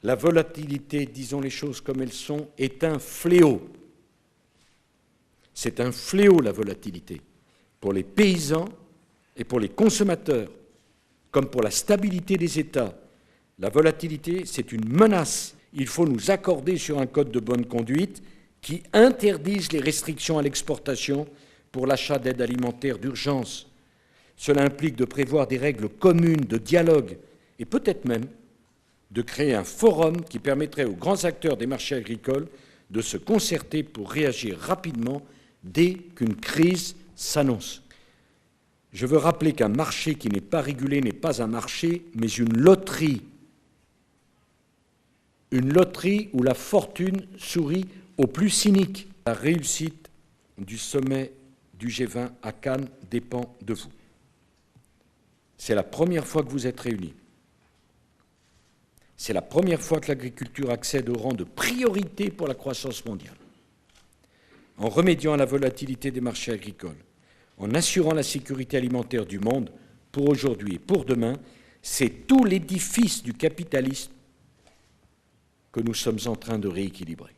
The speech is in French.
La volatilité, disons les choses comme elles sont, est un fléau. C'est un fléau, la volatilité, pour les paysans et pour les consommateurs, comme pour la stabilité des États. La volatilité, c'est une menace. Il faut nous accorder sur un code de bonne conduite qui interdise les restrictions à l'exportation pour l'achat d'aides alimentaires d'urgence. Cela implique de prévoir des règles communes de dialogue et peut-être même de créer un forum qui permettrait aux grands acteurs des marchés agricoles de se concerter pour réagir rapidement dès qu'une crise s'annonce. Je veux rappeler qu'un marché qui n'est pas régulé n'est pas un marché, mais une loterie. Une loterie où la fortune sourit aux plus cyniques. La réussite du sommet du G20 à Cannes dépend de vous. C'est la première fois que vous êtes réunis. C'est la première fois que l'agriculture accède au rang de priorité pour la croissance mondiale. En remédiant à la volatilité des marchés agricoles, en assurant la sécurité alimentaire du monde pour aujourd'hui et pour demain, c'est tout l'édifice du capitalisme que nous sommes en train de rééquilibrer.